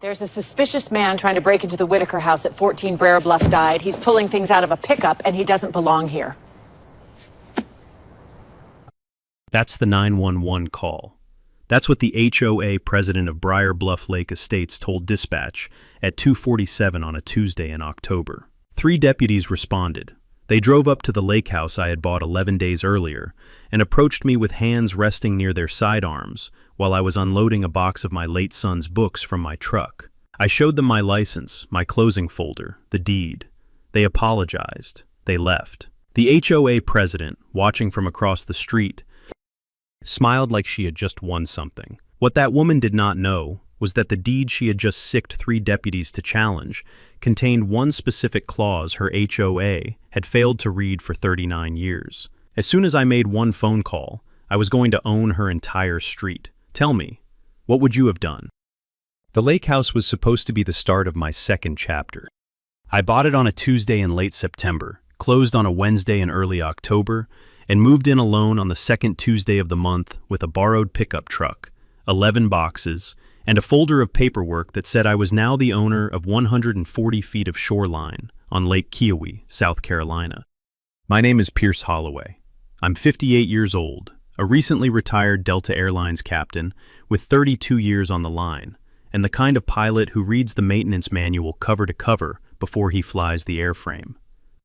There's a suspicious man trying to break into the Whitaker house at 14 Brer Bluff died. He's pulling things out of a pickup, and he doesn't belong here. That's the 911 call. That's what the HOA president of Briar Bluff Lake Estates told dispatch at 2:47 on a Tuesday in October. 3 deputies responded. They drove up to the lake house I had bought 11 days earlier and approached me with hands resting near their sidearms while I was unloading a box of my late son's books from my truck. I showed them my license, my closing folder, the deed. They apologized. They left. The HOA president, watching from across the street, smiled like she had just won something. What that woman did not know was that the deed she had just sicked 3 deputies to challenge contained one specific clause her HOA had failed to read for 39 years. As soon as I made one phone call, I was going to own her entire street. Tell me, what would you have done? The lake house was supposed to be the start of my second chapter. I bought it on a Tuesday in late September, closed on a Wednesday in early October, and moved in alone on the second Tuesday of the month with a borrowed pickup truck, 11 boxes, and a folder of paperwork that said I was now the owner of 140 feet of shoreline on Lake Kiowee, South Carolina. My name is Pierce Holloway. I'm 58 years old, a recently retired Delta Airlines captain with 32 years on the line, and the kind of pilot who reads the maintenance manual cover to cover before he flies the airframe.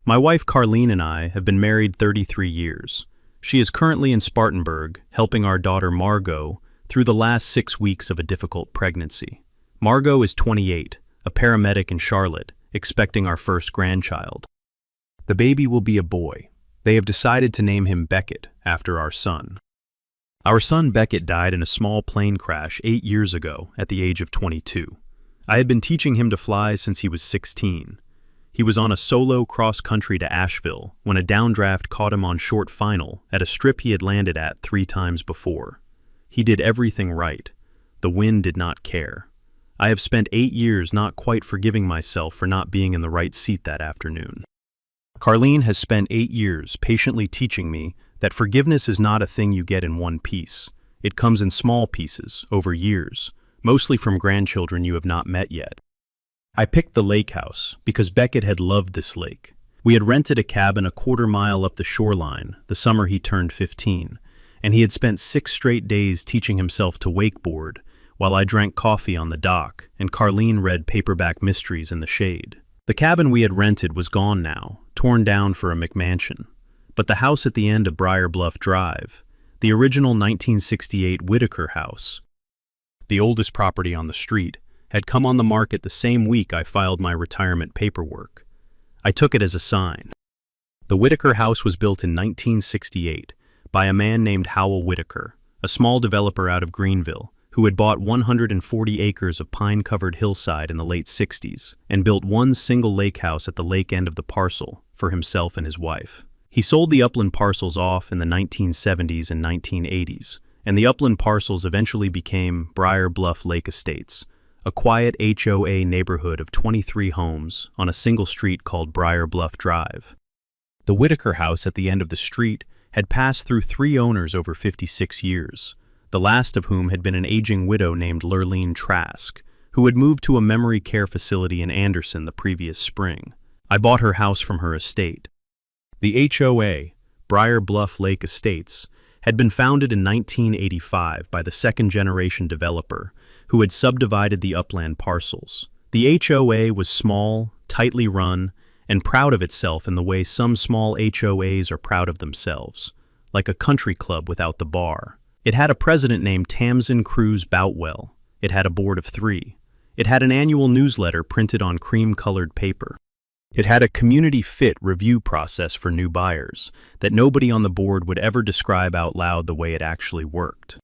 My wife Carlene and I have been married 33 years. She is currently in Spartanburg, helping our daughter Margot through the last 6 weeks of a difficult pregnancy. Margot is 28, a paramedic in Charlotte, expecting our first grandchild. The baby will be a boy. They have decided to name him Beckett after our son. Our son Beckett died in a small plane crash 8 years ago at the age of 22. I had been teaching him to fly since he was 16. He was on a solo cross-country to Asheville when a downdraft caught him on short final at a strip he had landed at 3 times before. He did everything right. The wind did not care. I have spent 8 years not quite forgiving myself for not being in the right seat that afternoon. Carlene has spent 8 years patiently teaching me that forgiveness is not a thing you get in one piece. It comes in small pieces, over years, mostly from grandchildren you have not met yet. I picked the lake house because Beckett had loved this lake. We had rented a cabin a quarter mile up the shoreline the summer he turned 15, and he had spent 6 straight days teaching himself to wakeboard while I drank coffee on the dock and Carlene read paperback mysteries in the shade. The cabin we had rented was gone now, torn down for a McMansion, but the house at the end of Briar Bluff Drive, the original 1968 Whitaker house, the oldest property on the street, had come on the market the same week I filed my retirement paperwork. I took it as a sign. The Whitaker house was built in 1968 by a man named Howell Whitaker, a small developer out of Greenville, who had bought 140 acres of pine-covered hillside in the late 60s and built one single lake house at the lake end of the parcel for himself and his wife. He sold the upland parcels off in the 1970s and 1980s, and the upland parcels eventually became Briar Bluff Lake Estates, a quiet HOA neighborhood of 23 homes on a single street called Briar Bluff Drive. The Whitaker house at the end of the street had passed through 3 owners over 56 years, the last of whom had been an aging widow named Lurleen Trask, who had moved to a memory care facility in Anderson the previous spring. I bought her house from her estate. The HOA, Briar Bluff Lake Estates, had been founded in 1985 by the second-generation developer who had subdivided the upland parcels. The HOA was small, tightly run, and proud of itself in the way some small HOAs are proud of themselves, like a country club without the bar. It had a president named Tamsin Cruz Boutwell. It had a board of 3. It had an annual newsletter printed on cream-colored paper. It had a community fit review process for new buyers that nobody on the board would ever describe out loud the way it actually worked.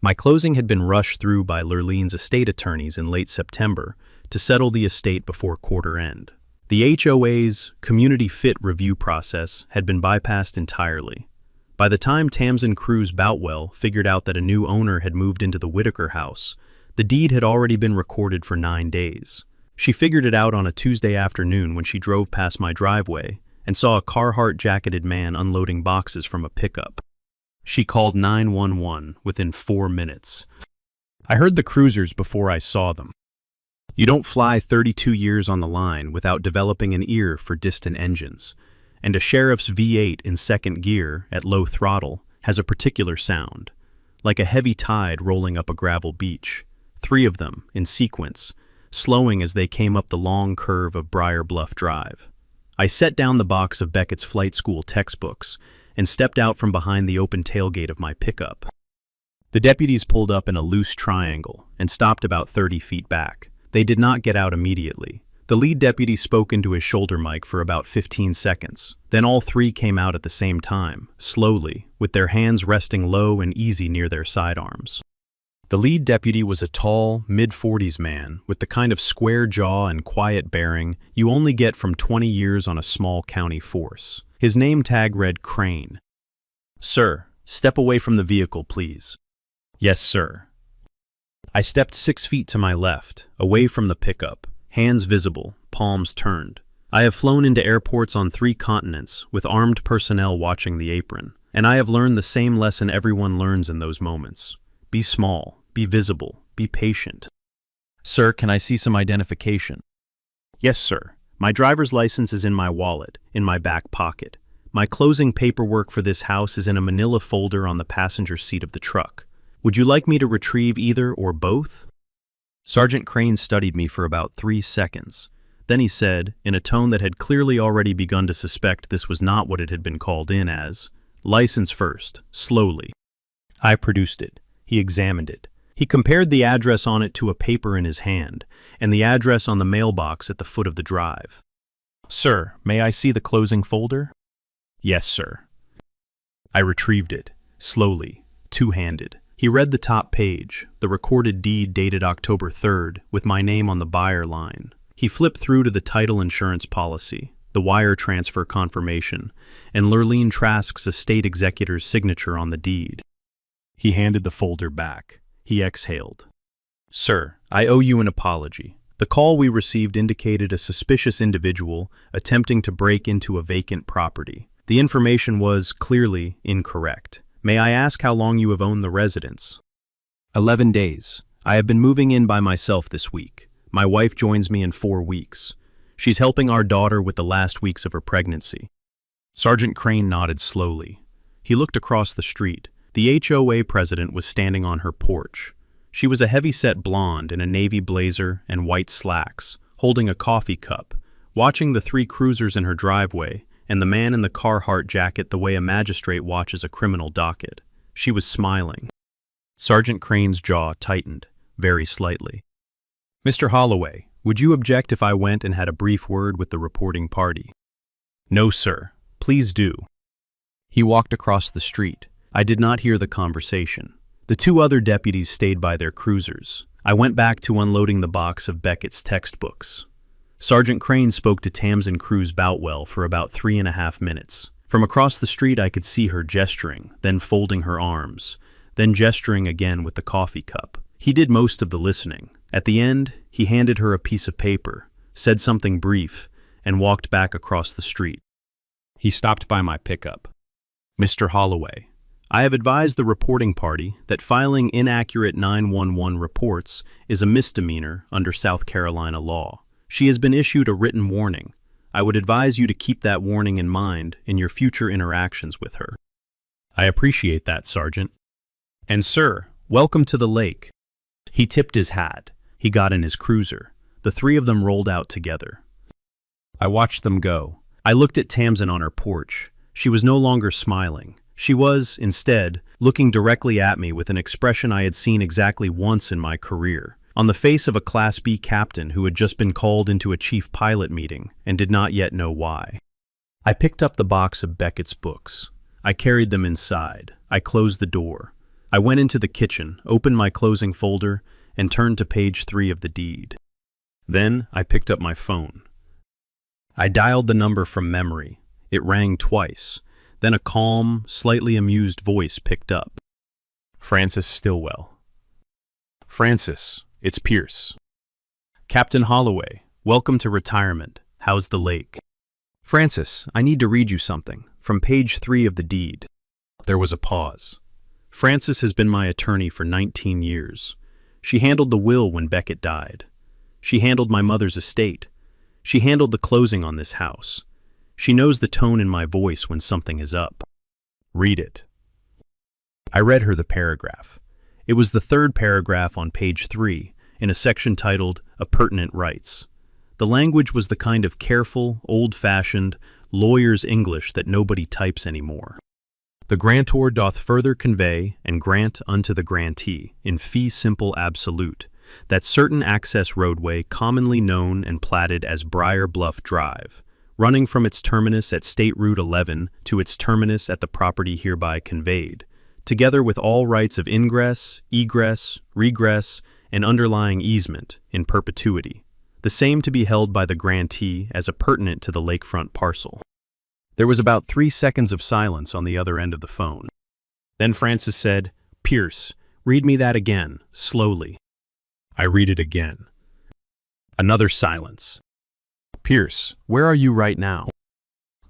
My closing had been rushed through by Lurleen's estate attorneys in late September to settle the estate before quarter end. The HOA's community fit review process had been bypassed entirely. By the time Tamsin Cruz Boutwell figured out that a new owner had moved into the Whitaker house, the deed had already been recorded for 9 days. She figured it out on a Tuesday afternoon when she drove past my driveway and saw a Carhartt-jacketed man unloading boxes from a pickup. She called 911 within 4 minutes. I heard the cruisers before I saw them. You don't fly 32 years on the line without developing an ear for distant engines, and a sheriff's V8 in second gear at low throttle has a particular sound, like a heavy tide rolling up a gravel beach, 3 of them in sequence, slowing as they came up the long curve of Briar Bluff Drive. I set down the box of Beckett's flight school textbooks and stepped out from behind the open tailgate of my pickup. The deputies pulled up in a loose triangle and stopped about 30 feet back. They did not get out immediately. The lead deputy spoke into his shoulder mic for about 15 seconds. Then all 3 came out at the same time, slowly, with their hands resting low and easy near their sidearms. The lead deputy was a tall, mid-40s man with the kind of square jaw and quiet bearing you only get from 20 years on a small county force. His name tag read Crane. "Sir, step away from the vehicle, please." "Yes, sir." I stepped 6 feet to my left, away from the pickup, hands visible, palms turned. I have flown into airports on 3 continents with armed personnel watching the apron, and I have learned the same lesson everyone learns in those moments. Be small, be visible, be patient. "Sir, can I see some identification?" "Yes, sir. My driver's license is in my wallet, in my back pocket. My closing paperwork for this house is in a manila folder on the passenger seat of the truck. Would you like me to retrieve either or both?" Sergeant Crane studied me for about 3 seconds. Then he said, in a tone that had clearly already begun to suspect this was not what it had been called in as, "License first, slowly." I produced it. He examined it. He compared the address on it to a paper in his hand, and the address on the mailbox at the foot of the drive. "Sir, may I see the closing folder?" "Yes, sir." I retrieved it, slowly, two-handed. He read the top page, the recorded deed dated October 3rd, with my name on the buyer line. He flipped through to the title insurance policy, the wire transfer confirmation, and Lurleen Trask's estate executor's signature on the deed. He handed the folder back. He exhaled. "Sir, I owe you an apology. The call we received indicated a suspicious individual attempting to break into a vacant property. The information was clearly incorrect. May I ask how long you have owned the residence?" 11 days. I have been moving in by myself this week. My wife joins me in 4 weeks. She's helping our daughter with the last weeks of her pregnancy. Sergeant Crane nodded slowly. He looked across the street. The HOA president was standing on her porch. She was a heavy-set blonde in a navy blazer and white slacks, holding a coffee cup, watching the 3 cruisers in her driveway and the man in the Carhartt jacket the way a magistrate watches a criminal docket. She was smiling. Sergeant Crane's jaw tightened, very slightly. "Mr. Holloway, would you object if I went and had a brief word with the reporting party?" "No, sir. Please do." He walked across the street. I did not hear the conversation. The 2 other deputies stayed by their cruisers. I went back to unloading the box of Beckett's textbooks. Sergeant Crane spoke to Tamsin Cruz Boutwell for about 3.5 minutes. From across the street I could see her gesturing, then folding her arms, then gesturing again with the coffee cup. He did most of the listening. At the end, he handed her a piece of paper, said something brief, and walked back across the street. He stopped by my pickup. "Mr. Holloway, I have advised the reporting party that filing inaccurate 911 reports is a misdemeanor under South Carolina law. She has been issued a written warning. I would advise you to keep that warning in mind in your future interactions with her." "I appreciate that, Sergeant." "And sir, welcome to the lake." He tipped his hat. He got in his cruiser. The 3 of them rolled out together. I watched them go. I looked at Tamsin on her porch. She was no longer smiling. She was, instead, looking directly at me with an expression I had seen exactly once in my career, on the face of a Class B captain who had just been called into a chief pilot meeting and did not yet know why. I picked up the box of Beckett's books. I carried them inside. I closed the door. I went into the kitchen, opened my closing folder, and turned to page 3 of the deed. Then I picked up my phone. I dialed the number from memory. It rang twice. Then a calm, slightly amused voice picked up. "Francis Stillwell." "Francis, it's Pierce." "Captain Holloway, welcome to retirement. How's the lake?" "Francis, I need to read you something, from page 3 of the deed." There was a pause. "Francis has been my attorney for 19 years. She handled the will when Beckett died. She handled my mother's estate. She handled the closing on this house. She knows the tone in my voice when something is up. Read it. I read her the paragraph. It was the third paragraph on page 3, in a section titled Appurtenant Rights. The language was the kind of careful, old-fashioned, lawyer's English that nobody types anymore. The grantor doth further convey and grant unto the grantee, in fee simple absolute, that certain access roadway commonly known and platted as Briar Bluff Drive, running from its terminus at State Route 11 to its terminus at the property hereby conveyed, together with all rights of ingress, egress, regress, and underlying easement, in perpetuity, the same to be held by the grantee as appurtenant to the lakefront parcel. There was about 3 seconds of silence on the other end of the phone. Then Francis said, "Pierce, read me that again, slowly." I read it again. Another silence. "Pierce, where are you right now?"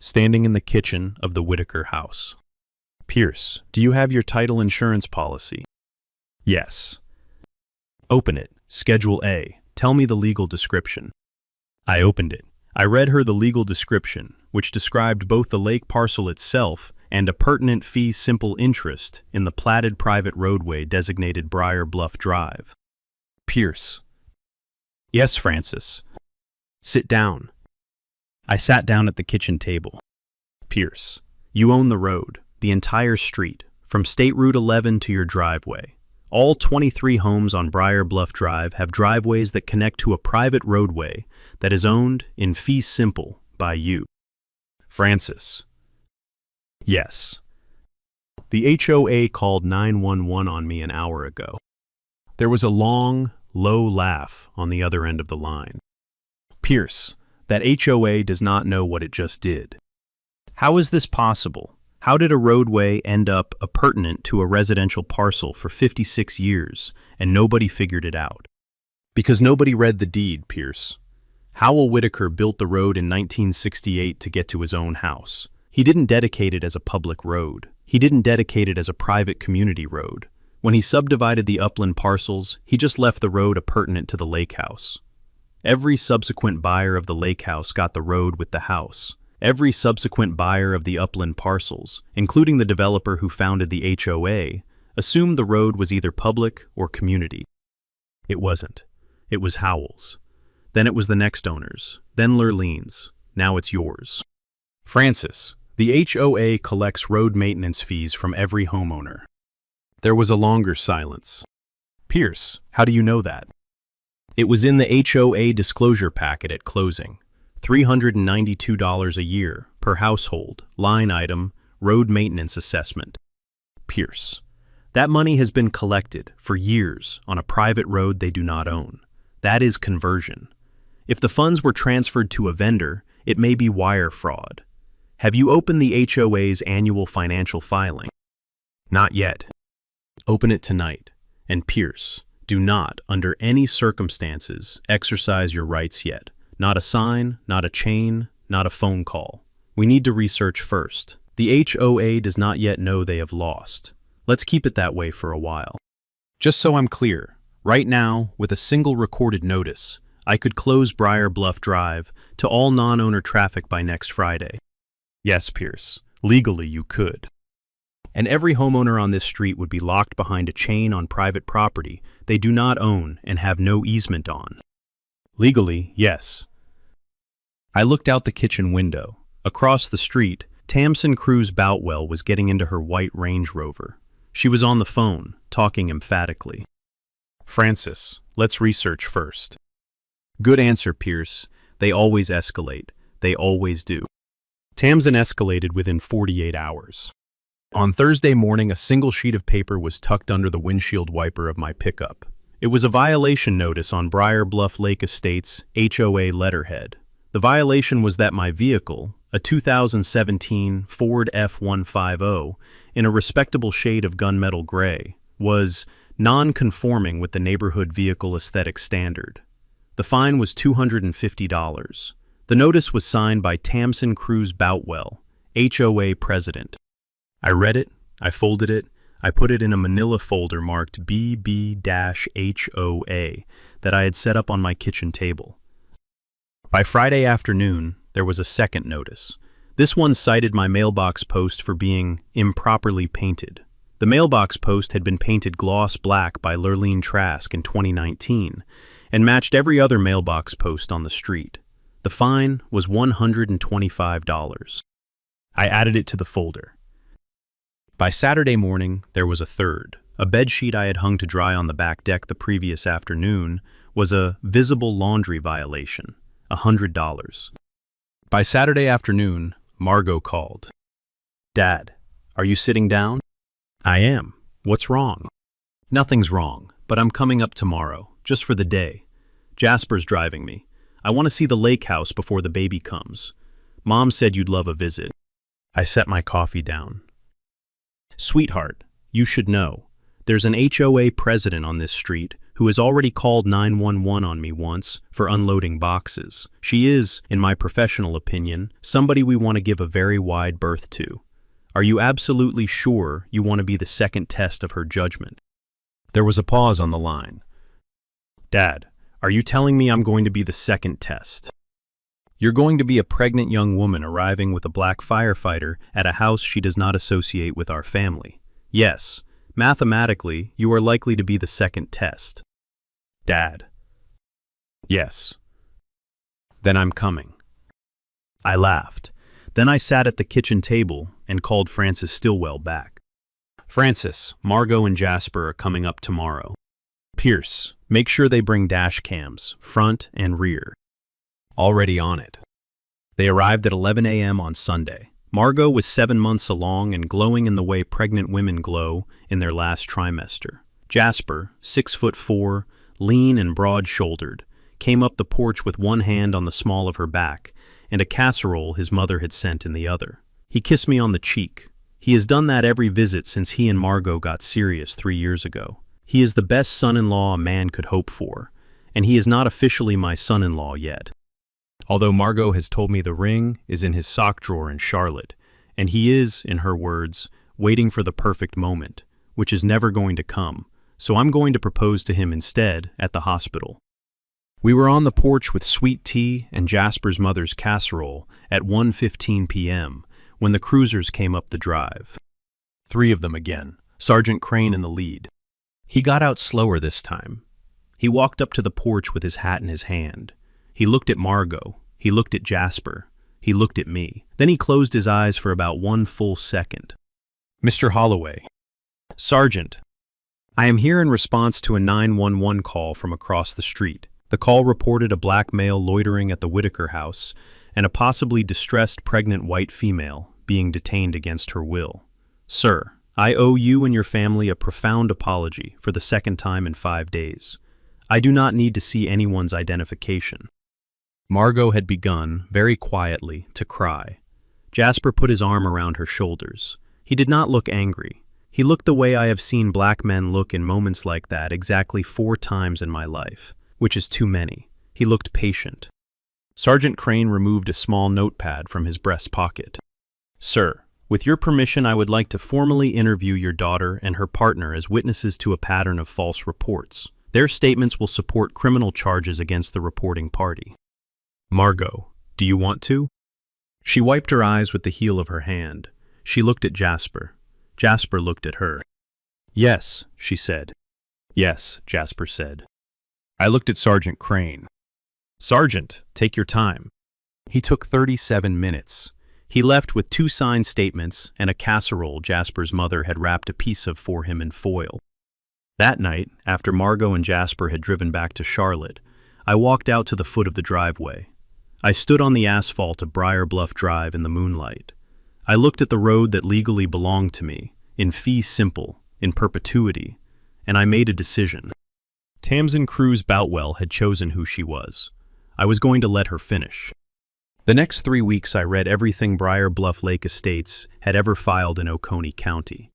"Standing in the kitchen of the Whitaker house." "Pierce, do you have your title insurance policy?" "Yes." "Open it, Schedule A. Tell me the legal description." I opened it. I read her the legal description, which described both the lake parcel itself and a pertinent fee simple interest in the platted private roadway designated Briar Bluff Drive. "Pierce." "Yes, Francis." "Sit down." I sat down at the kitchen table. "Pierce, you own the road, the entire street, from State Route 11 to your driveway. All 23 homes on Briar Bluff Drive have driveways that connect to a private roadway that is owned in fee simple by you." Francis. "Yes." "The HOA called 911 on me an hour ago." There was a long, low laugh on the other end of the line. "Pierce, that HOA does not know what it just did. How is this possible? How did a roadway end up appurtenant to a residential parcel for 56 years and nobody figured it out? Because nobody read the deed, Pierce. Howell Whitaker built the road in 1968 to get to his own house. He didn't dedicate it as a public road. He didn't dedicate it as a private community road. When he subdivided the upland parcels, he just left the road appurtenant to the lake house. Every subsequent buyer of the lake house got the road with the house. Every subsequent buyer of the upland parcels, including the developer who founded the HOA, assumed the road was either public or community. It wasn't. It was Howell's. Then it was the next owner's, then Lurlene's. Now it's yours. Francis, the HOA collects road maintenance fees from every homeowner. There was a longer silence. Pierce, how do you know that? It was in the HOA disclosure packet at closing. $392 a year per household, line item, road maintenance assessment. Pierce, that money has been collected for years on a private road they do not own. That is conversion. If the funds were transferred to a vendor, it may be wire fraud. Have you opened the HOA's annual financial filing? Not yet. Open it tonight. And Pierce, do not, under any circumstances, exercise your rights yet. Not a sign, not a chain, not a phone call. We need to research first. The HOA does not yet know they have lost. Let's keep it that way for a while. Just so I'm clear, right now, with a single recorded notice, I could close Briar Bluff Drive to all non-owner traffic by next Friday. Yes, Pierce, legally you could. And every homeowner on this street would be locked behind a chain on private property they do not own and have no easement on. Legally, yes. I looked out the kitchen window. Across the street, Tamsin Cruz Boutwell was getting into her white Range Rover. She was on the phone, talking emphatically. Francis, let's research first. Good answer, Pierce. They always escalate. They always do. Tamsin escalated within 48 hours. On Thursday morning, a single sheet of paper was tucked under the windshield wiper of my pickup. It was a violation notice on Briar Bluff Lake Estates HOA letterhead. The violation was that my vehicle, a 2017 Ford F-150 in a respectable shade of gunmetal gray, was non-conforming with the neighborhood vehicle aesthetic standard. The fine was $250. The notice was signed by Tamsin Cruz Boutwell, HOA president. I read it, I folded it, I put it in a manila folder marked BB-HOA, that I had set up on my kitchen table. By Friday afternoon, there was a second notice. This one cited my mailbox post for being improperly painted. The mailbox post had been painted gloss black by Lurleen Trask in 2019 and matched every other mailbox post on the street. The fine was $125. I added it to the folder. By Saturday morning, there was a third. A bedsheet I had hung to dry on the back deck the previous afternoon was a visible laundry violation, $100. By Saturday afternoon, Margot called. "Dad, are you sitting down?" "I am. What's wrong?" "Nothing's wrong, but I'm coming up tomorrow, just for the day. Jasper's driving me. I want to see the lake house before the baby comes. Mom said you'd love a visit." I set my coffee down. "Sweetheart, you should know. There's an HOA president on this street who has already called 911 on me once for unloading boxes. She is, in my professional opinion, somebody we want to give a very wide berth to. Are you absolutely sure you want to be the second test of her judgment?" There was a pause on the line. "Dad, are you telling me I'm going to be the second test? You're going to be a pregnant young woman arriving with a black firefighter at a house she does not associate with our family. Yes, mathematically, you are likely to be the second test." "Dad." "Yes." "Then I'm coming." I laughed. Then I sat at the kitchen table and called Francis Stillwell back. "Francis, Margot and Jasper are coming up tomorrow. Pierce, make sure they bring dash cams, front and rear." Already on it. They arrived at 11 a.m. on Sunday. Margot was 7 months along and glowing in the way pregnant women glow in their last trimester. Jasper, 6'4", lean and broad-shouldered, came up the porch with one hand on the small of her back and a casserole his mother had sent in the other. He kissed me on the cheek. He has done that every visit since he and Margot got serious 3 years ago. He is the best son-in-law a man could hope for, and he is not officially my son-in-law yet. Although Margot has told me the ring is in his sock drawer in Charlotte, and he is, in her words, waiting for the perfect moment, which is never going to come, so I'm going to propose to him instead at the hospital. We were on the porch with sweet tea and Jasper's mother's casserole at 1:15 p.m. when the cruisers came up the drive. 3 of them again, Sergeant Crane in the lead. He got out slower this time. He walked up to the porch with his hat in his hand. He looked at Margot, he looked at Jasper, he looked at me. Then he closed his eyes for about 1 full second. "Mr. Holloway." "Sergeant." "I am here in response to a 911 call from across the street. The call reported a black male loitering at the Whitaker house and a possibly distressed pregnant white female being detained against her will. Sir, I owe you and your family a profound apology for the second time in 5 days. I do not need to see anyone's identification." Margot had begun, very quietly, to cry. Jasper put his arm around her shoulders. He did not look angry. He looked the way I have seen black men look in moments like that exactly 4 times in my life, which is too many. He looked patient. Sergeant Crane removed a small notepad from his breast pocket. "Sir, with your permission, I would like to formally interview your daughter and her partner as witnesses to a pattern of false reports. Their statements will support criminal charges against the reporting party." "Margot, do you want to?" She wiped her eyes with the heel of her hand. She looked at Jasper. Jasper looked at her. "Yes," she said. "Yes," Jasper said. I looked at Sergeant Crane. "Sergeant, take your time." He took 37 minutes. He left with 2 signed statements and a casserole Jasper's mother had wrapped a piece of for him in foil. That night, after Margot and Jasper had driven back to Charlotte, I walked out to the foot of the driveway. I stood on the asphalt of Briar Bluff Drive in the moonlight. I looked at the road that legally belonged to me, in fee simple, in perpetuity, and I made a decision. Tamsin Cruz Boutwell had chosen who she was. I was going to let her finish. The next 3 weeks I read everything Briar Bluff Lake Estates had ever filed in Oconee County.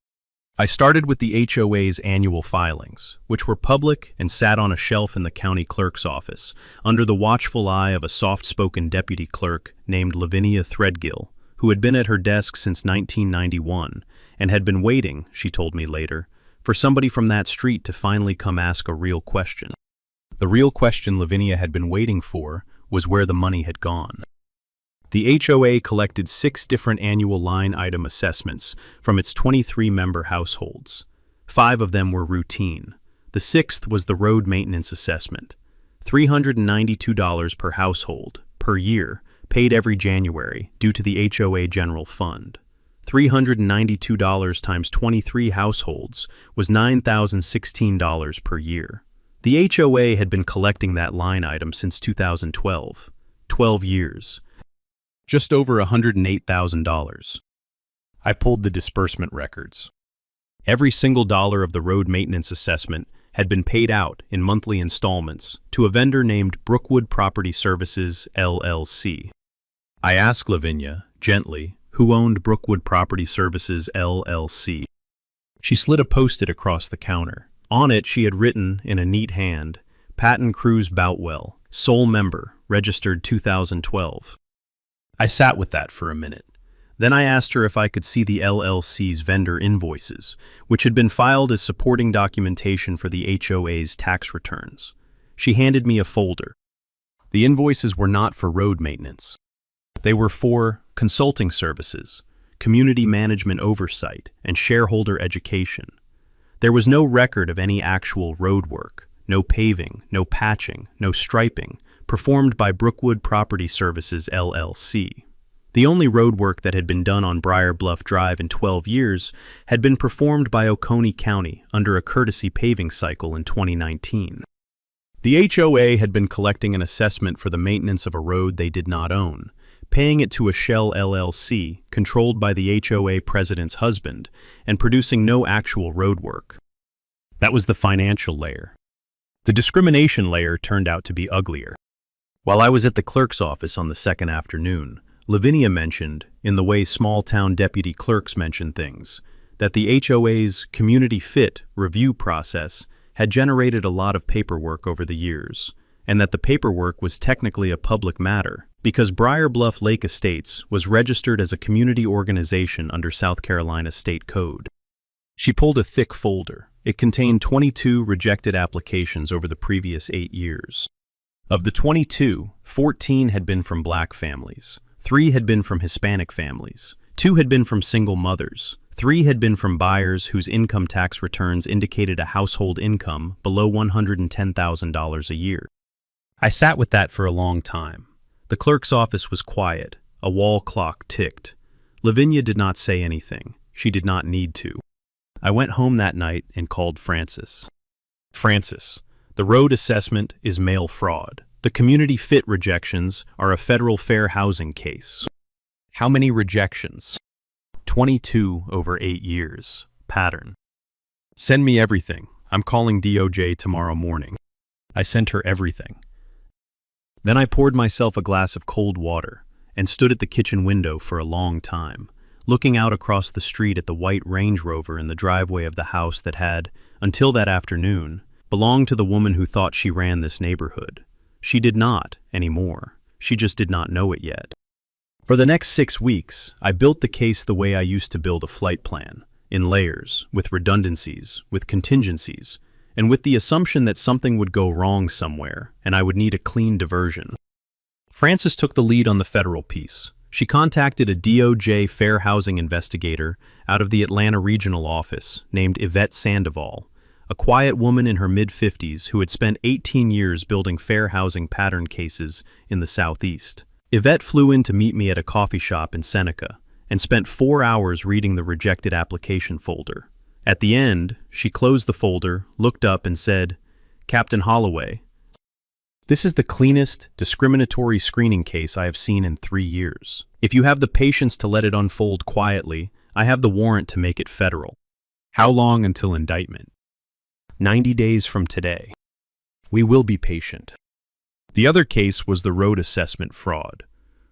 I started with the HOA's annual filings, which were public and sat on a shelf in the county clerk's office, under the watchful eye of a soft-spoken deputy clerk named Lavinia Threadgill, who had been at her desk since 1991 and had been waiting, she told me later, for somebody from that street to finally come ask a real question. The real question Lavinia had been waiting for was where the money had gone. The HOA collected 6 different annual line item assessments from its 23-member households. 5 of them were routine. The 6th was the road maintenance assessment, $392 per household, per year, paid every January due to the HOA General Fund. $392 times 23 households was $9,016 per year. The HOA had been collecting that line item since 2012, 12 years. Just over $108,000. I pulled the disbursement records. Every single dollar of the road maintenance assessment had been paid out in monthly installments to a vendor named Brookwood Property Services, LLC. I asked Lavinia, gently, who owned Brookwood Property Services, LLC. She slid a post-it across the counter. On it, she had written, in a neat hand, Patton Cruz Boutwell, sole member, registered 2012. I sat with that for a minute. Then I asked her if I could see the LLC's vendor invoices, which had been filed as supporting documentation for the HOA's tax returns. She handed me a folder. The invoices were not for road maintenance. They were for consulting services, community management oversight, and shareholder education. There was no record of any actual road work, no paving, no patching, no striping, performed by Brookwood Property Services, LLC. The only road work that had been done on Briar Bluff Drive in 12 years had been performed by Oconee County under a courtesy paving cycle in 2019. The HOA had been collecting an assessment for the maintenance of a road they did not own, paying it to a shell LLC controlled by the HOA president's husband, and producing no actual road work. That was the financial layer. The discrimination layer turned out to be uglier. While I was at the clerk's office on the second afternoon, Lavinia mentioned, in the way small-town deputy clerks mention things, that the HOA's community fit review process had generated a lot of paperwork over the years, and that the paperwork was technically a public matter because Briar Bluff Lake Estates was registered as a community organization under South Carolina State Code. She pulled a thick folder. It contained 22 rejected applications over the previous 8 years. Of the 22, 14 had been from black families, 3 had been from Hispanic families, 2 had been from single mothers, 3 had been from buyers whose income tax returns indicated a household income below $110,000 a year. I sat with that for a long time. The clerk's office was quiet. A wall clock ticked. Lavinia did not say anything. She did not need to. I went home that night and called Francis. Francis, the road assessment is mail fraud. The community fit rejections are a federal fair housing case. How many rejections? 22 over 8 years. Pattern. Send me everything. I'm calling DOJ tomorrow morning. I sent her everything. Then I poured myself a glass of cold water and stood at the kitchen window for a long time, looking out across the street at the white Range Rover in the driveway of the house that had, until that afternoon, belonged to the woman who thought she ran this neighborhood. She did not anymore. She just did not know it yet. For the next 6 weeks, I built the case the way I used to build a flight plan, in layers, with redundancies, with contingencies, and with the assumption that something would go wrong somewhere and I would need a clean diversion. Francis took the lead on the federal piece. She contacted a DOJ fair housing investigator out of the Atlanta regional office named Yvette Sandoval, a quiet woman in her mid-50s who had spent 18 years building fair housing pattern cases in the Southeast. Yvette flew in to meet me at a coffee shop in Seneca and spent 4 hours reading the rejected application folder. At the end, she closed the folder, looked up and said, "Captain Holloway, this is the cleanest, discriminatory screening case I have seen in 3 years. If you have the patience to let it unfold quietly, I have the warrant to make it federal." How long until indictment? 90 days from today. We will be patient. The other case was the road assessment fraud.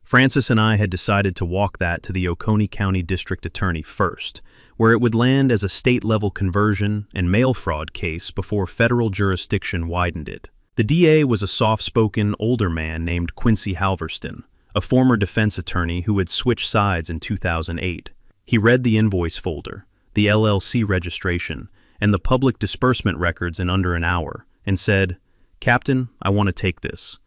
Francis and I had decided to walk that to the Oconee County District Attorney first, where it would land as a state-level conversion and mail fraud case before federal jurisdiction widened it. The DA was a soft-spoken, older man named Quincy Halverston, a former defense attorney who had switched sides in 2008. He read the invoice folder, the LLC registration, and the public disbursement records in under an hour, and said, Captain, I want to take this.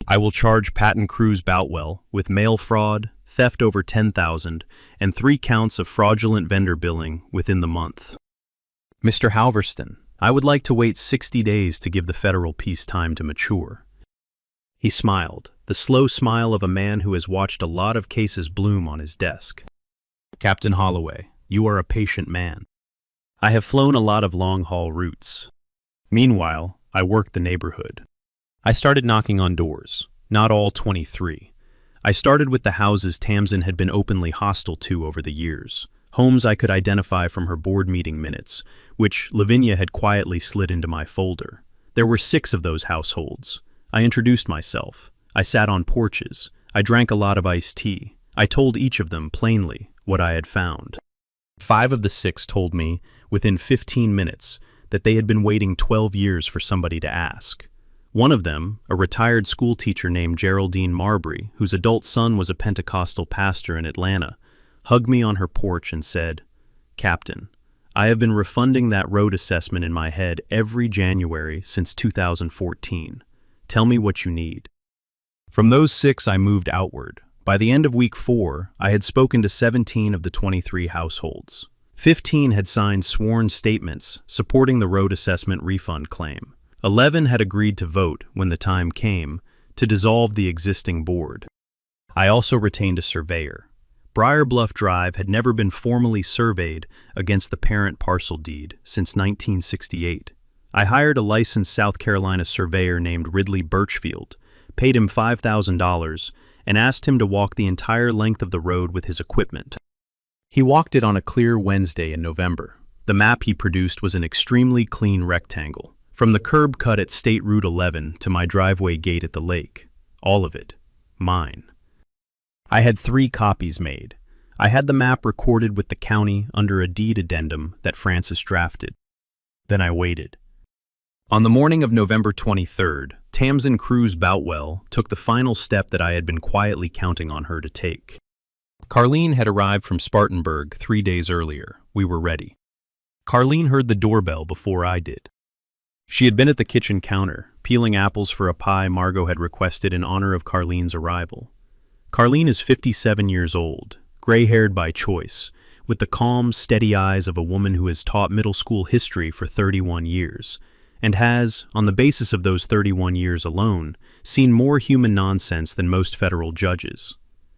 I will charge Patton Cruz Boutwell with mail fraud, theft over $10,000, and 3 counts of fraudulent vendor billing within the month. Mr. Halverston, I would like to wait 60 days to give the federal piece time to mature. He smiled, the slow smile of a man who has watched a lot of cases bloom on his desk. Captain Holloway, you are a patient man. I have flown a lot of long-haul routes. Meanwhile, I worked the neighborhood. I started knocking on doors, not all 23. I started with the houses Tamsin had been openly hostile to over the years, homes I could identify from her board meeting minutes, which Lavinia had quietly slid into my folder. There were 6 of those households. I introduced myself. I sat on porches. I drank a lot of iced tea. I told each of them plainly what I had found. 5 of the 6 told me, within 15 minutes, that they had been waiting 12 years for somebody to ask. One of them, a retired school teacher named Geraldine Marbury, whose adult son was a Pentecostal pastor in Atlanta, hugged me on her porch and said, "Captain, I have been refunding that road assessment in my head every January since 2014. Tell me what you need." From those 6, I moved outward. By the end of week 4, I had spoken to 17 of the 23 households. 15 had signed sworn statements supporting the road assessment refund claim. 11 had agreed to vote, when the time came, to dissolve the existing board. I also retained a surveyor. Briar Bluff Drive had never been formally surveyed against the parent parcel deed since 1968. I hired a licensed South Carolina surveyor named Ridley Birchfield, paid him $5,000, and asked him to walk the entire length of the road with his equipment. He walked it on a clear Wednesday in November. The map he produced was an extremely clean rectangle, from the curb cut at State Route 11 to my driveway gate at the lake. All of it. Mine. I had 3 copies made. I had the map recorded with the county under a deed addendum that Francis drafted. Then I waited. On the morning of November 23rd, Tamsin Cruz Boutwell took the final step that I had been quietly counting on her to take. Carlene had arrived from Spartanburg 3 days earlier. We were ready. Carlene heard the doorbell before I did. She had been at the kitchen counter, peeling apples for a pie Margot had requested in honor of Carlene's arrival. Carlene is 57 years old, gray-haired by choice, with the calm, steady eyes of a woman who has taught middle school history for 31 years, and has, on the basis of those 31 years alone, seen more human nonsense than most federal judges.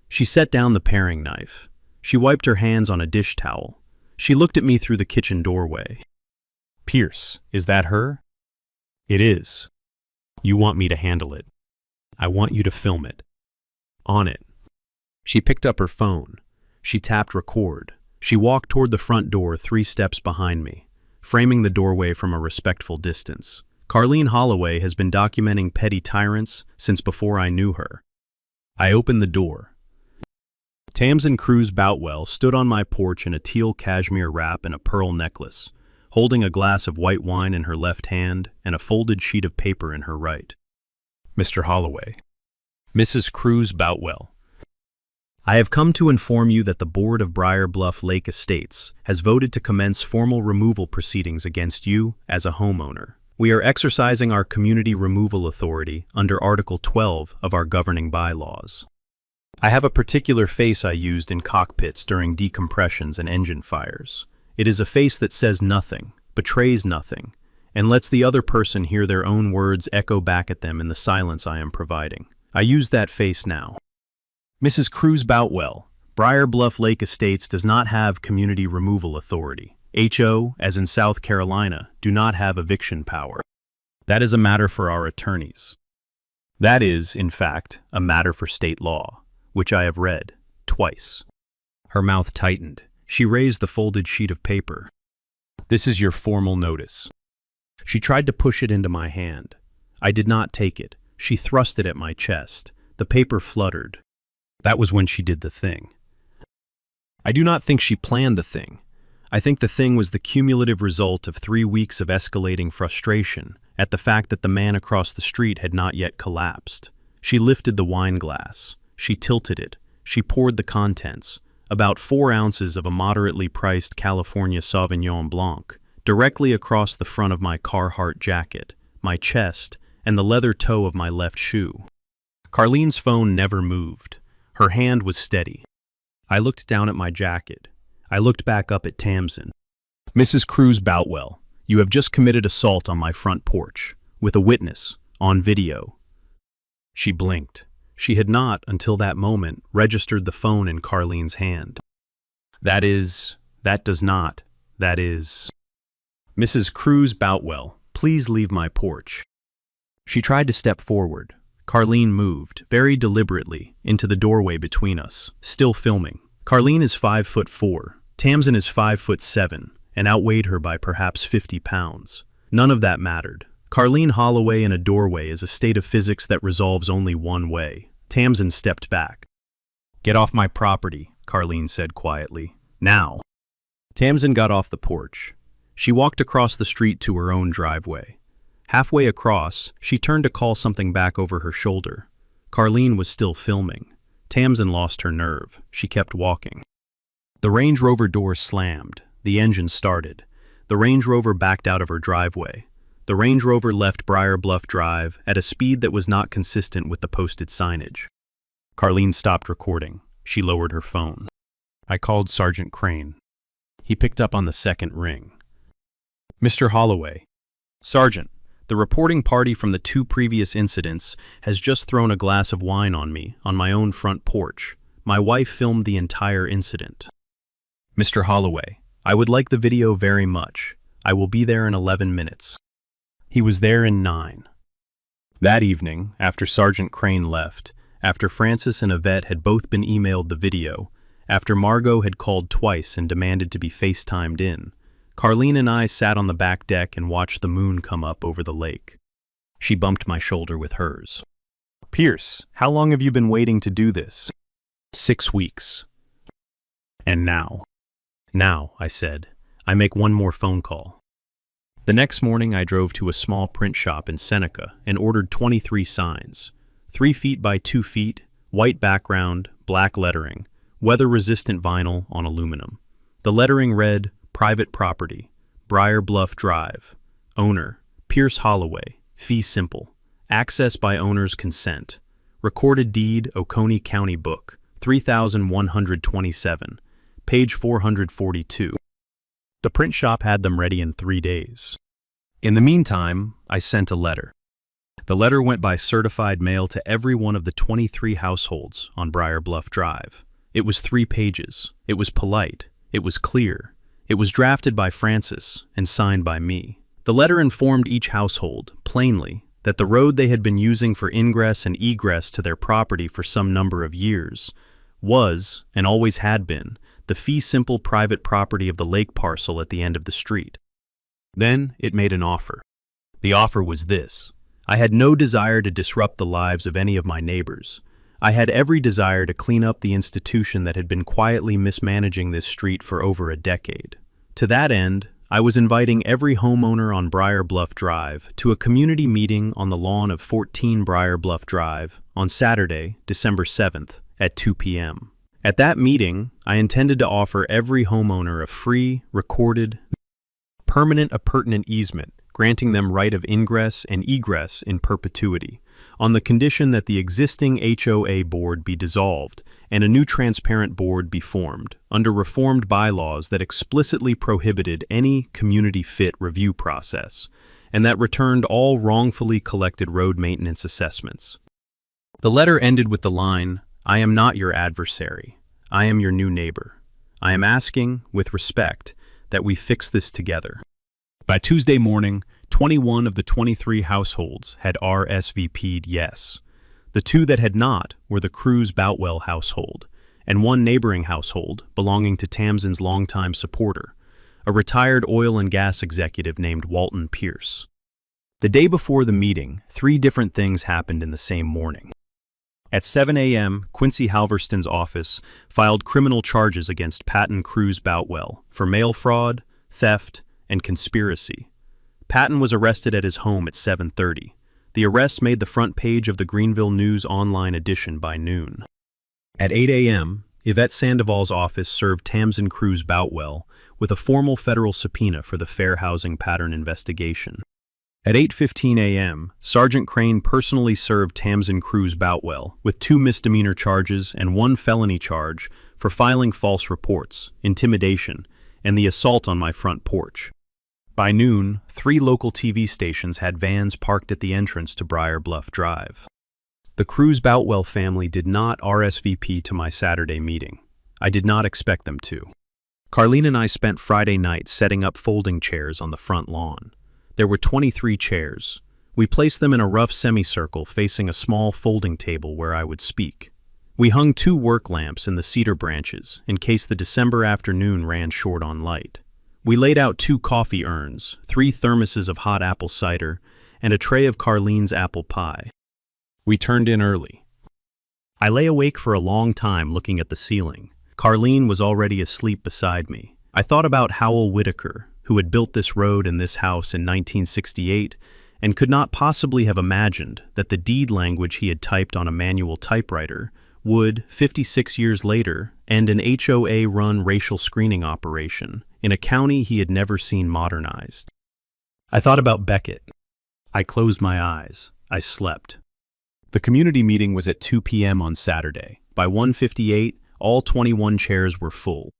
She set down the paring knife. She wiped her hands on a dish towel. She looked at me through the kitchen doorway. "Pierce, is that her?" "It is. You want me to handle it. I want you to film it." "On it." She picked up her phone. She tapped record. She walked toward the front door 3 steps behind me, framing the doorway from a respectful distance. Carlene Holloway has been documenting petty tyrants since before I knew her. I opened the door. Tamsin Cruz Boutwell stood on my porch in a teal cashmere wrap and a pearl necklace, holding a glass of white wine in her left hand and a folded sheet of paper in her right. "Mr. Holloway." "Mrs. Cruz Boutwell. I have come to inform you that the Board of Briar Bluff Lake Estates has voted to commence formal removal proceedings against you as a homeowner. We are exercising our community removal authority under Article 12 of our governing bylaws. I have a particular face I used in cockpits during decompressions and engine fires. It is a face that says nothing, betrays nothing, and lets the other person hear their own words echo back at them in the silence I am providing. I use that face now. Mrs. Cruz Boutwell, Briar Bluff Lake Estates does not have community removal authority. HO, as in South Carolina, do not have eviction power. That is a matter for our attorneys. That is, in fact, a matter for state law, which I have read twice." Her mouth tightened. She raised the folded sheet of paper. "This is your formal notice." She tried to push it into my hand. I did not take it. She thrust it at my chest. The paper fluttered. That was when she did the thing. I do not think she planned the thing. I think the thing was the cumulative result of 3 weeks of escalating frustration at the fact that the man across the street had not yet collapsed. She lifted the wine glass. She tilted it. She poured the contents, about 4 ounces of a moderately priced California Sauvignon Blanc, directly across the front of my Carhartt jacket, my chest, and the leather toe of my left shoe. Carlene's phone never moved. Her hand was steady. I looked down at my jacket. I looked back up at Tamsin. "Mrs. Cruz Boutwell, you have just committed assault on my front porch, with a witness, on video." She blinked. She had not, until that moment, registered the phone in Carlene's hand. That is... "Mrs. Cruz Boutwell, please leave my porch." She tried to step forward. Carlene moved, very deliberately, into the doorway between us, still filming. Carlene is 5'4". Tamsin is 5'7", and outweighed her by perhaps 50 pounds. None of that mattered. Carlene Holloway in a doorway is a state of physics that resolves only one way. Tamsin stepped back. "Get off my property," Carlene said quietly. "Now." Tamsin got off the porch. She walked across the street to her own driveway. Halfway across, she turned to call something back over her shoulder. Carlene was still filming. Tamsin lost her nerve. She kept walking. The Range Rover door slammed. The engine started. The Range Rover backed out of her driveway. The Range Rover left Briar Bluff Drive at a speed that was not consistent with the posted signage. Carlene stopped recording. She lowered her phone. I called Sergeant Crane. He picked up on the second ring. "Mr. Holloway." "Sergeant, the reporting party from the 2 previous incidents has just thrown a glass of wine on me on my own front porch. My wife filmed the entire incident." "Mr. Holloway, I would like the video very much. I will be there in 11 minutes. He was there in 9. That evening, after Sergeant Crane left, after Francis and Yvette had both been emailed the video, after Margot had called twice and demanded to be FaceTimed in, Carlene and I sat on the back deck and watched the moon come up over the lake. She bumped my shoulder with hers. "Pierce, how long have you been waiting to do this?" 6 weeks. "And now?" "Now," I said, "I make one more phone call." The next morning I drove to a small print shop in Seneca and ordered 23 signs. 3 feet by 2 feet, white background, black lettering, weather-resistant vinyl on aluminum. The lettering read, "Private Property, Briar Bluff Drive. Owner, Pierce Holloway. Fee simple. Access by owner's consent. Recorded deed, Oconee County Book, 3127. Page 442. The print shop had them ready in 3 days. In the meantime, I sent a letter. The letter went by certified mail to every one of the 23 households on Briar Bluff Drive. It was 3 pages. It was polite. It was clear. It was drafted by Francis and signed by me. The letter informed each household, plainly, that the road they had been using for ingress and egress to their property for some number of years was, and always had been, the fee simple private property of the lake parcel at the end of the street. Then it made an offer. The offer was this. I had no desire to disrupt the lives of any of my neighbors. I had every desire to clean up the institution that had been quietly mismanaging this street for over a decade. To that end, I was inviting every homeowner on Briar Bluff Drive to a community meeting on the lawn of 14 Briar Bluff Drive on Saturday, December 7th at 2 p.m. At that meeting, I intended to offer every homeowner a free, recorded, permanent appurtenant easement, granting them right of ingress and egress in perpetuity, on the condition that the existing HOA board be dissolved and a new transparent board be formed, under reformed bylaws that explicitly prohibited any community fit review process, and that returned all wrongfully collected road maintenance assessments. The letter ended with the line, "I am not your adversary. I am your new neighbor. I am asking, with respect, that we fix this together." By Tuesday morning, 21 of the 23 households had RSVP'd yes. The 2 that had not were the Cruz Boutwell household, and one neighboring household belonging to Tamsin's longtime supporter, a retired oil and gas executive named Walton Pierce. The day before the meeting, 3 different things happened in the same morning. At 7 a.m., Quincy Halverston's office filed criminal charges against Patton Cruz Boutwell for mail fraud, theft, and conspiracy. Patton was arrested at his home at 7:30. The arrest made the front page of the Greenville News online edition by noon. At 8 a.m., Yvette Sandoval's office served Tamsin Cruz Boutwell with a formal federal subpoena for the fair housing pattern investigation. At 8:15 a.m., Sergeant Crane personally served Tamsin Cruz Boutwell with 2 misdemeanor charges and 1 felony charge for filing false reports, intimidation, and the assault on my front porch. By noon, 3 local TV stations had vans parked at the entrance to Briar Bluff Drive. The Cruz Boutwell family did not RSVP to my Saturday meeting. I did not expect them to. Carlene and I spent Friday night setting up folding chairs on the front lawn. There were 23 chairs. We placed them in a rough semicircle facing a small folding table where I would speak. We hung 2 work lamps in the cedar branches in case the December afternoon ran short on light. We laid out 2 coffee urns, 3 thermoses of hot apple cider, and a tray of Carlene's apple pie. We turned in early. I lay awake for a long time looking at the ceiling. Carlene was already asleep beside me. I thought about Howell Whitaker, who had built this road and this house in 1968, and could not possibly have imagined that the deed language he had typed on a manual typewriter would, 56 years later, end an HOA-run racial screening operation in a county he had never seen modernized. I thought about Beckett. I closed my eyes. I slept. The community meeting was at 2 p.m. on Saturday. By 1:58, all 21 chairs were full.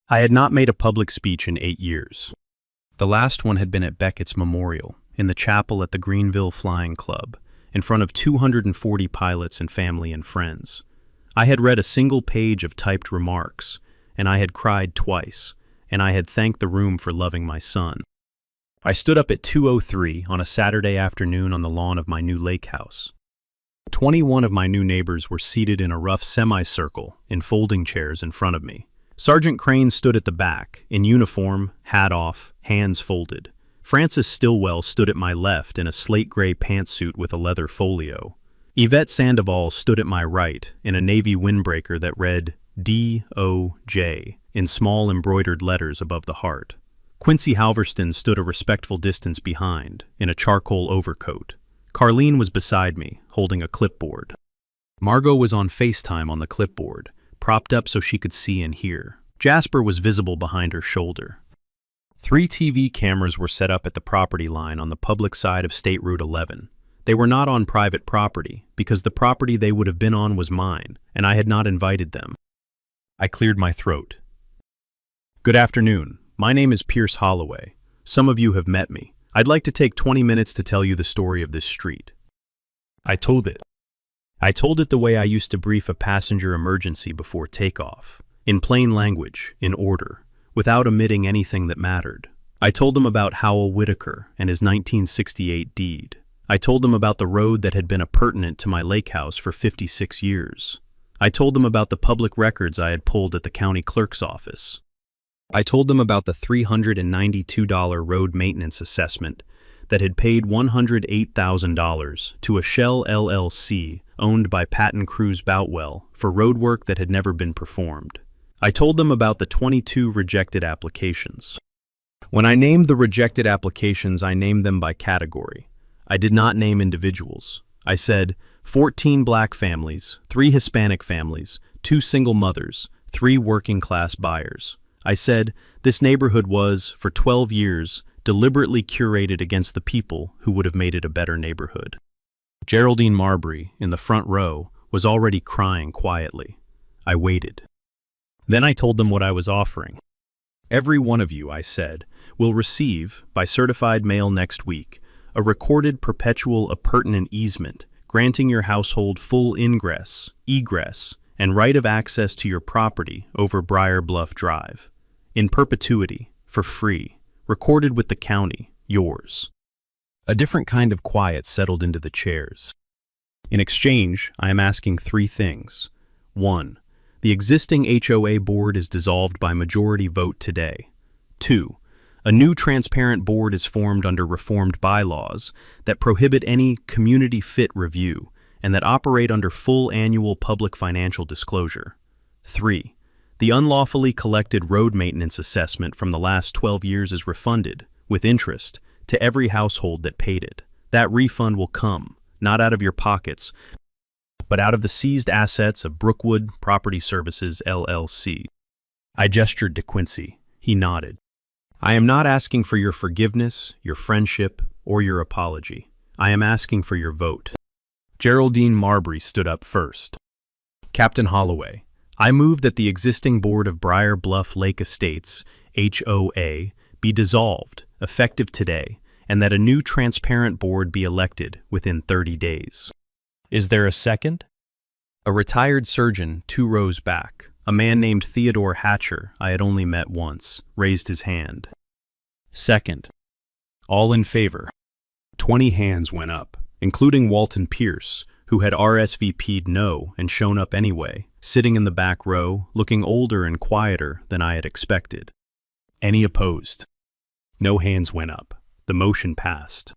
I had not made a public speech in 8 years. The last one had been at Beckett's memorial, in the chapel at the Greenville Flying Club, in front of 240 pilots and family and friends. I had read a single page of typed remarks, and I had cried twice, and I had thanked the room for loving my son. I stood up at 2:03 on a Saturday afternoon on the lawn of my new lake house. 21 of my new neighbors were seated in a rough semicircle in folding chairs in front of me. Sergeant Crane stood at the back, in uniform, hat off, hands folded. Francis Stillwell stood at my left in a slate-gray pantsuit with a leather folio. Yvette Sandoval stood at my right in a navy windbreaker that read D.O.J. in small embroidered letters above the heart. Quincy Halverston stood a respectful distance behind, in a charcoal overcoat. Carlene was beside me, holding a clipboard. Margot was on FaceTime on the clipboard, propped up so she could see and hear. Jasper was visible behind her shoulder. 3 TV cameras were set up at the property line on the public side of State Route 11. They were not on private property, because the property they would have been on was mine, and I had not invited them. I cleared my throat. Good afternoon. My name is Pierce Holloway. Some of you have met me. I'd like to take 20 minutes to tell you the story of this street. I told it the way I used to brief a passenger emergency before takeoff, in plain language, in order, without omitting anything that mattered. I told them about Howell Whitaker and his 1968 deed. I told them about the road that had been appurtenant to my lake house for 56 years. I told them about the public records I had pulled at the county clerk's office. I told them about the $392 road maintenance assessment that had paid $108,000 to a Shell LLC owned by Patton Cruz Boutwell for road work that had never been performed. I told them about the 22 rejected applications. When I named the rejected applications, I named them by category. I did not name individuals. I said 14 black families, 3 Hispanic families, 2 single mothers, 3 working-class buyers. I said this neighborhood was, for 12 years, deliberately curated against the people who would have made it a better neighborhood. Geraldine Marbury, in the front row, was already crying quietly. I waited. Then I told them what I was offering. Every one of you, I said, will receive, by certified mail next week, a recorded perpetual appurtenant easement granting your household full ingress, egress, and right of access to your property over Briar Bluff Drive. In perpetuity, for free, recorded with the county, yours. A different kind of quiet settled into the chairs. In exchange, I am asking 3 things. 1. The existing HOA board is dissolved by majority vote today. 2. A new transparent board is formed under reformed bylaws that prohibit any community fit review and that operate under full annual public financial disclosure. 3. The unlawfully collected road maintenance assessment from the last 12 years is refunded, with interest, to every household that paid it. That refund will come, not out of your pockets, but out of the seized assets of Brookwood Property Services, LLC. I gestured to Quincy. He nodded. I am not asking for your forgiveness, your friendship, or your apology. I am asking for your vote." Geraldine Marbury stood up first. "Captain Holloway, I move that the existing board of Briar Bluff Lake Estates, HOA, be dissolved, effective today, and that a new transparent board be elected within 30 days. Is there a second?" A retired surgeon 2 rows back, a man named Theodore Hatcher I had only met once, raised his hand. "Second." All in favor. 20 hands went up, including Walton Pierce, who had RSVP'd no and shown up anyway, sitting in the back row, looking older and quieter than I had expected. Any opposed? No hands went up. The motion passed.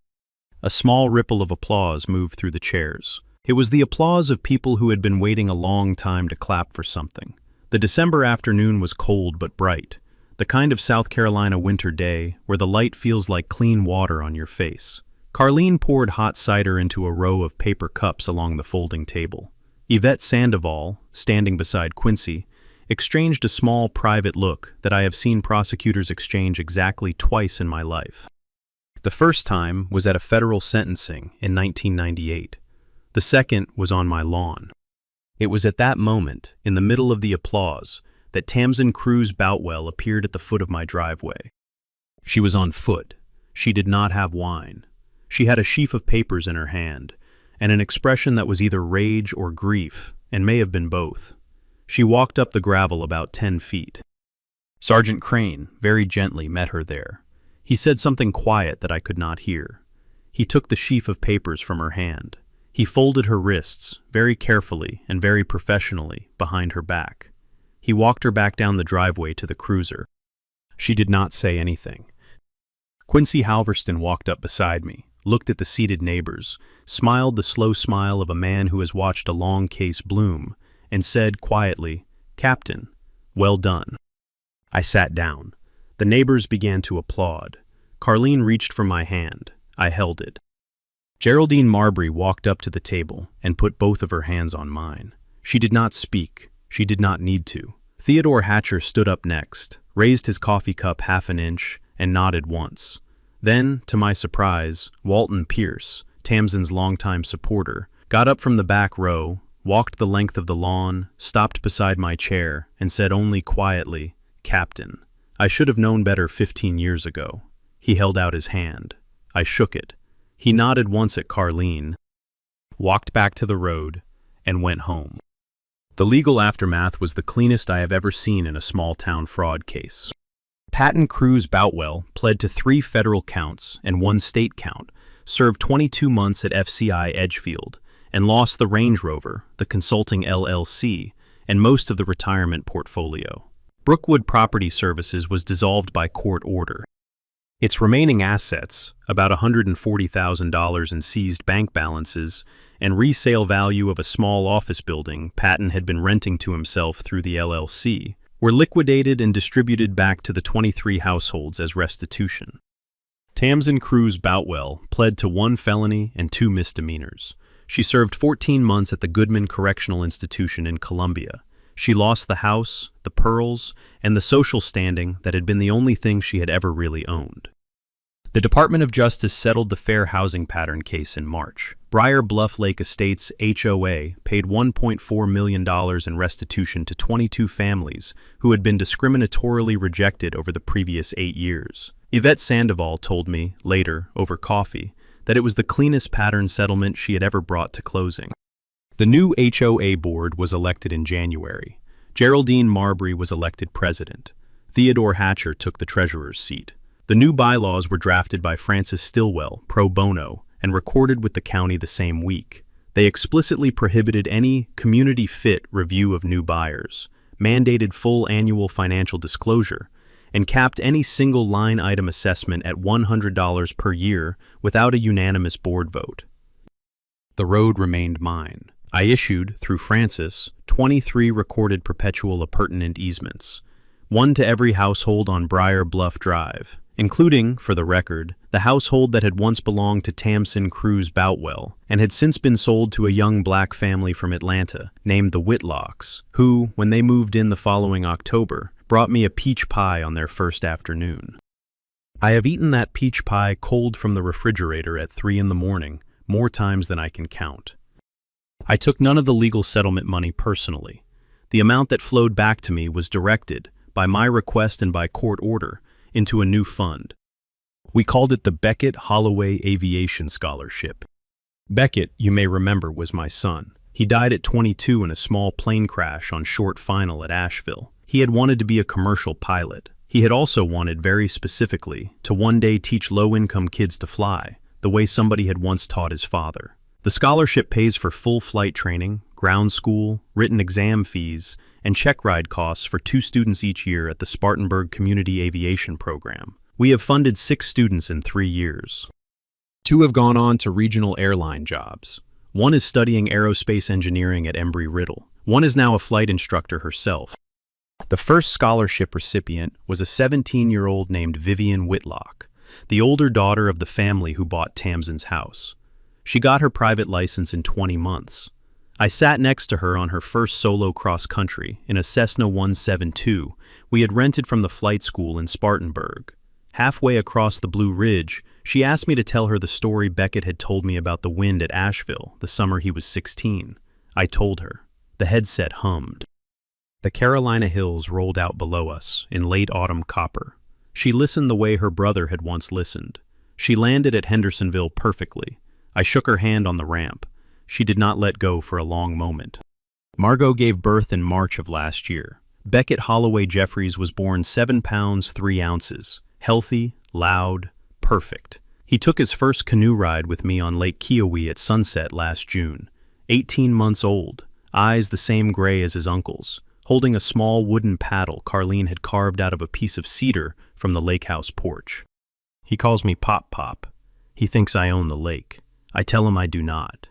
A small ripple of applause moved through the chairs. It was the applause of people who had been waiting a long time to clap for something. The December afternoon was cold but bright, the kind of South Carolina winter day where the light feels like clean water on your face. Carlene poured hot cider into a row of paper cups along the folding table. Yvette Sandoval, standing beside Quincy, exchanged a small private look that I have seen prosecutors exchange exactly twice in my life. The first time was at a federal sentencing in 1998. The second was on my lawn. It was at that moment, in the middle of the applause, that Tamsin Cruz Boutwell appeared at the foot of my driveway. She was on foot. She did not have wine. She had a sheaf of papers in her hand, and an expression that was either rage or grief, and may have been both. She walked up the gravel about 10 feet. Sergeant Crane, very gently, met her there. He said something quiet that I could not hear. He took the sheaf of papers from her hand. He folded her wrists, very carefully and very professionally, behind her back. He walked her back down the driveway to the cruiser. She did not say anything. Quincy Halverston walked up beside me, looked at the seated neighbors, smiled the slow smile of a man who has watched a long case bloom, and said quietly, "Captain, well done." I sat down. The neighbors began to applaud. Carlene reached for my hand. I held it. Geraldine Marbury walked up to the table and put both of her hands on mine. She did not speak. She did not need to. Theodore Hatcher stood up next, raised his coffee cup half an inch, and nodded once. Then, to my surprise, Walton Pierce, Tamsin's longtime supporter, got up from the back row, walked the length of the lawn, stopped beside my chair, and said only quietly, "Captain, I should have known better 15 years ago." He held out his hand. I shook it. He nodded once at Carlene, walked back to the road, and went home. The legal aftermath was the cleanest I have ever seen in a small-town fraud case. Patton Cruz Boutwell pled to 3 federal counts and 1 state count, served 22 months at FCI Edgefield, and lost the Range Rover, the consulting LLC, and most of the retirement portfolio. Brookwood Property Services was dissolved by court order. Its remaining assets, about $140,000 in seized bank balances, and resale value of a small office building Patton had been renting to himself through the LLC, were liquidated and distributed back to the 23 households as restitution. Tamsin Cruz Boutwell pled to 1 felony and 2 misdemeanors. She served 14 months at the Goodman Correctional Institution in Columbia. She lost the house, the pearls, and the social standing that had been the only thing she had ever really owned. The Department of Justice settled the fair housing pattern case in March. Briar Bluff Lake Estates HOA paid $1.4 million in restitution to 22 families who had been discriminatorily rejected over the previous 8 years. Yvette Sandoval told me, later, over coffee, that it was the cleanest pattern settlement she had ever brought to closing. The new HOA board was elected in January. Geraldine Marbury was elected president. Theodore Hatcher took the treasurer's seat. The new bylaws were drafted by Francis Stilwell, pro bono, and recorded with the county the same week. They explicitly prohibited any community fit review of new buyers, mandated full annual financial disclosure, and capped any single line item assessment at $100 per year without a unanimous board vote. The road remained mine. I issued, through Francis, 23 recorded perpetual appurtenant easements, 1 to every household on Briar Bluff Drive, including, for the record, the household that had once belonged to Tamsin Cruz Boutwell and had since been sold to a young black family from Atlanta named the Whitlocks, who, when they moved in the following October, brought me a peach pie on their first afternoon. I have eaten that peach pie cold from the refrigerator at 3 in the morning, more times than I can count. I took none of the legal settlement money personally. The amount that flowed back to me was directed, by my request and by court order, into a new fund. We called it the Beckett Holloway Aviation Scholarship. Beckett, you may remember, was my son. He died at 22 in a small plane crash on short final at Asheville. He had wanted to be a commercial pilot. He had also wanted, very specifically, to one day teach low-income kids to fly, the way somebody had once taught his father. The scholarship pays for full flight training, ground school, written exam fees, and check ride costs for 2 students each year at the Spartanburg Community Aviation Program. We have funded 6 students in 3 years. 2 have gone on to regional airline jobs. 1 is studying aerospace engineering at Embry-Riddle. 1 is now a flight instructor herself. The first scholarship recipient was a 17-year-old named Vivian Whitlock, the older daughter of the family who bought Tamsin's house. She got her private license in 20 months. I sat next to her on her first solo cross-country in a Cessna 172 we had rented from the flight school in Spartanburg. Halfway across the Blue Ridge, she asked me to tell her the story Beckett had told me about the wind at Asheville the summer he was 16. I told her. The headset hummed. The Carolina hills rolled out below us in late autumn copper. She listened the way her brother had once listened. She landed at Hendersonville perfectly. I shook her hand on the ramp. She did not let go for a long moment. Margot gave birth in March of last year. Beckett Holloway Jeffries was born 7 pounds 3 ounces, healthy, loud, perfect. He took his first canoe ride with me on Lake Kiowee at sunset last June. 18 months old, eyes the same gray as his uncle's, holding a small wooden paddle Carlene had carved out of a piece of cedar from the lake house porch. He calls me Pop Pop. He thinks I own the lake. I tell him I do not.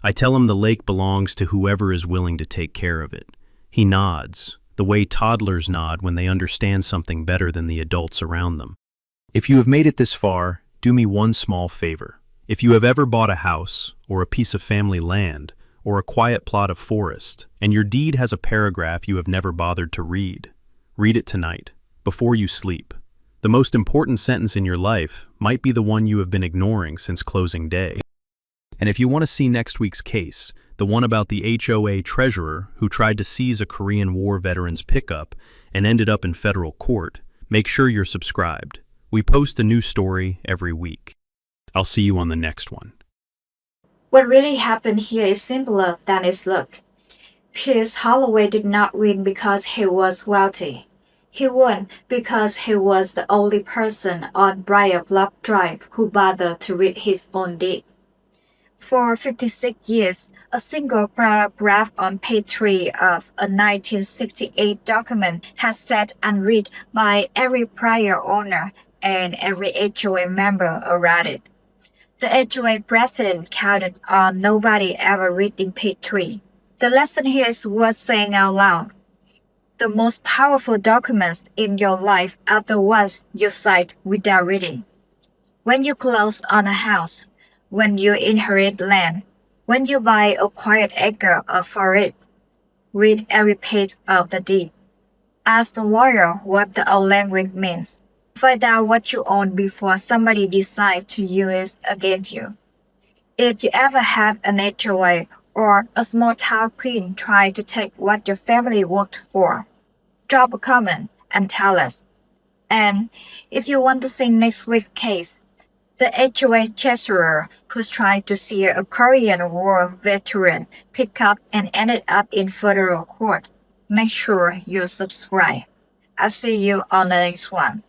I tell him the lake belongs to whoever is willing to take care of it. He nods, the way toddlers nod when they understand something better than the adults around them. If you have made it this far, do me one small favor. If you have ever bought a house, or a piece of family land, or a quiet plot of forest, and your deed has a paragraph you have never bothered to read it tonight, before you sleep. The most important sentence in your life might be the one you have been ignoring since closing day. And if you want to see next week's case, the one about the HOA treasurer who tried to seize a Korean War veteran's pickup and ended up in federal court, make sure you're subscribed. We post a new story every week. I'll see you on the next one. What really happened here is simpler than it looks. Pierce Holloway did not win because he was wealthy. He won because he was the only person on Briar Bluff Drive who bothered to read his own deed. For 56 years, a single paragraph on page 3 of a 1968 document has sat unread by every prior owner and every HOA member around it. The HOA president counted on nobody ever reading page 3. The lesson here is worth saying out loud. The most powerful documents in your life are the ones you cite without reading. When you close on a house, when you inherit land, when you buy a quiet acre of forest, read every page of the deed. Ask the lawyer what the old language means. Find out what you own before somebody decides to use it against you. If you ever have an HOA or a small town queen try to take what your family worked for, drop a comment and tell us. And if you want to see next week's case, the HOA treasurer who tried to see a Korean War veteran pick up and ended up in federal court, make sure you subscribe. I'll see you on the next one.